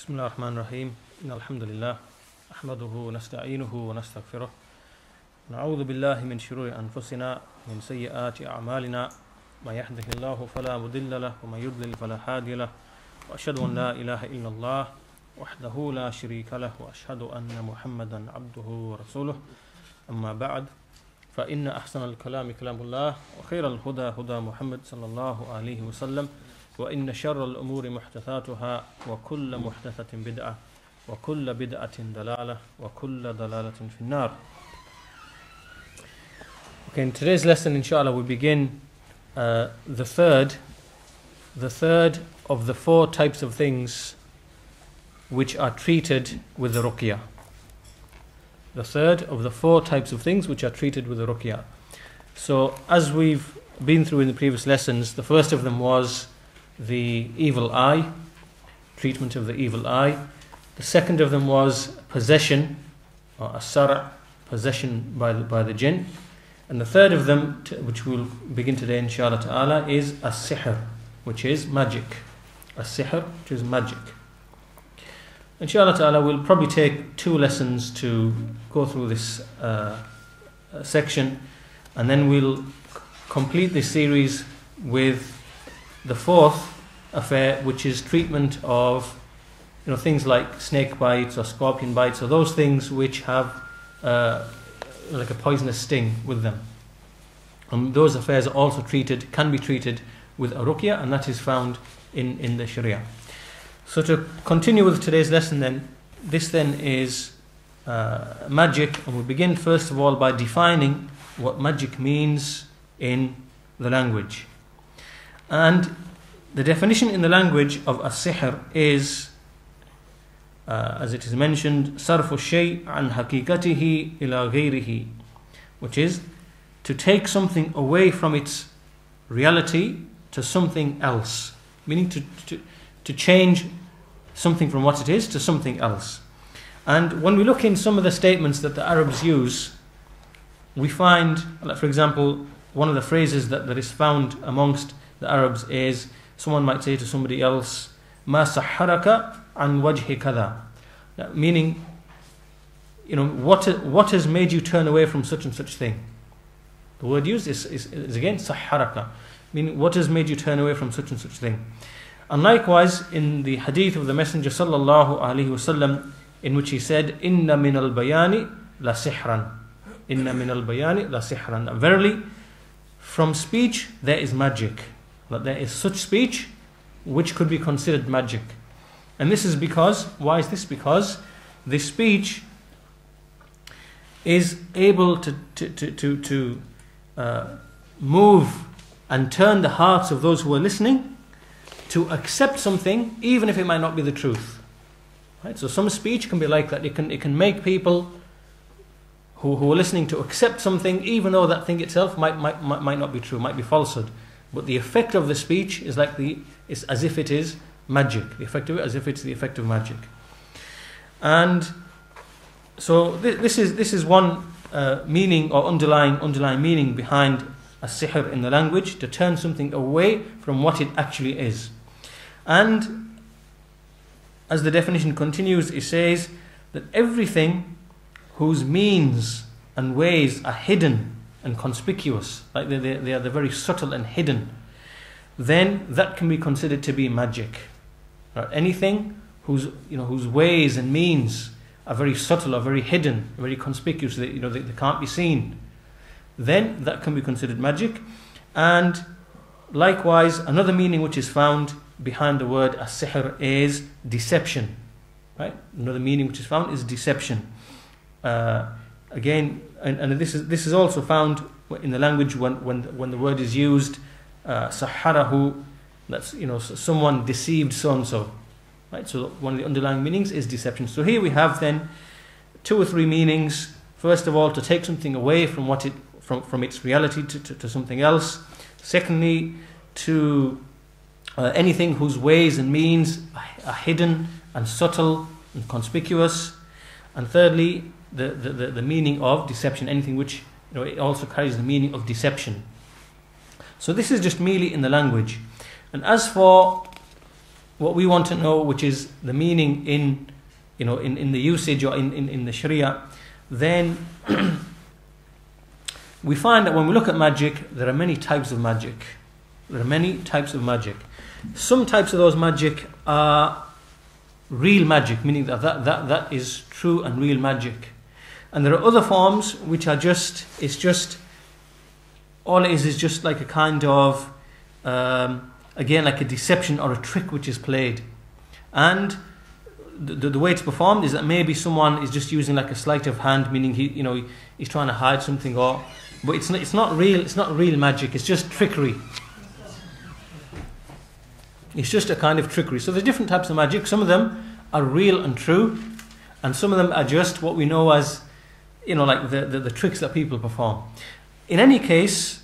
بسم الله الرحمن الرحيم إن الحمد لله نحمده ونستعينه ونستغفره نعوذ بالله من شرور أنفسنا من سيئات أعمالنا ما يهده الله فلا مضل له وما يضلل فلا هادي له وأشهد أن لا إله إلا الله وحده لا شريك له وأشهد أن محمدا عبده ورسوله أما بعد فإن أحسن الكلام كلام الله وخير الهدى هدى محمد صلى الله عليه وسلم وإن شر الأمور محدثاتها وكل محدثة بدعة وكل بدعة ضلالة وكل ضلالة في النار. Okay, in today's lesson, inshallah, we begin the third of the four types of things which are treated with the ruqyah. The third of the four types of things which are treated with the ruqyah. So, as we've been through in the previous lessons, the first of them was the evil eye, treatment of the evil eye. The second of them was possession, or asara, possession by the jinn. And the third of them, which we'll begin today inshallah ta'ala, is as-sihr, which is magic. As-sihr, which is magic. Inshallah ta'ala, we'll probably take 2 lessons to go through this section, and then we'll complete this series with the fourth affair, which is treatment of things like snake bites or scorpion bites, or those things which have like a poisonous sting with them. And those affairs are also can be treated with a ruqyah, and that is found in the Sharia. So to continue with today's lesson then, this then is magic, and we'll begin first of all by defining what magic means in the language. And the definition in the language of as-sihr is, as it is mentioned, صرف الشيء عن حقيقته إلى غيره, which is to take something away from its reality to something else, meaning to change something from what it is to something else. And when we look in some of the statements that the Arabs use, we find, like for example, one of the phrases that is found amongst the Arabs is, someone might say to somebody else, "Ma sahharaka an wajhi kada," meaning, what has made you turn away from such and such thing. The word used is again sahharaka, meaning what has made you turn away from such and such thing. And likewise in the hadith of the Messenger sallallahu alaihi wasallam, in which he said, "Inna min al-bayani la sihran." Inna min al-bayani la sihran. Verily, from speech there is magic. That there is such speech which could be considered magic. And this is because, why is this? Because this speech is able to move and turn the hearts of those who are listening to accept something, even if it might not be the truth. Right? So some speech can be like that. It can make people who are listening to accept something, even though that thing itself might not be true, might be falsehood. But the effect of the speech is is as if it is magic. The effect of it, as if it's the effect of magic. And so this is one meaning or underlying meaning behind as-sihr in the language, to turn something away from what it actually is. And as the definition continues, it says that everything whose means and ways are hidden and conspicuous, like they are very subtle and hidden, then that can be considered to be magic. Right? Anything whose ways and means are very subtle or very hidden, very conspicuous, they can't be seen, then that can be considered magic. And likewise, another meaning which is found behind the word as-sihr is deception. Right? Another meaning which is found is deception. Again, and this is also found in the language when the word is used, sahharahu, that's someone deceived so and so. Right? So one of the underlying meanings is deception. So here we have then 2 or 3 meanings. First of all, to take something away from from its reality to something else. Secondly, to anything whose ways and means are hidden and subtle and conspicuous. And thirdly, the meaning of deception, anything which it also carries the meaning of deception. So this is just merely in the language. And as for what we want to know, which is the meaning in, in the usage or in the Sharia, then we find that when we look at magic, there are many types of magic. There are many types of magic. Some types of those magic are real magic, meaning that is true and real magic. And there are other forms which are all it is just like a kind of, again, like a deception or a trick which is played. And the way it's performed is that maybe someone is just using like a sleight of hand, meaning he's trying to hide something, but it's not real magic. It's just trickery. It's just a kind of trickery. So there's different types of magic. Some of them are real and true, and some of them are just what we know as, like the tricks that people perform. In any case,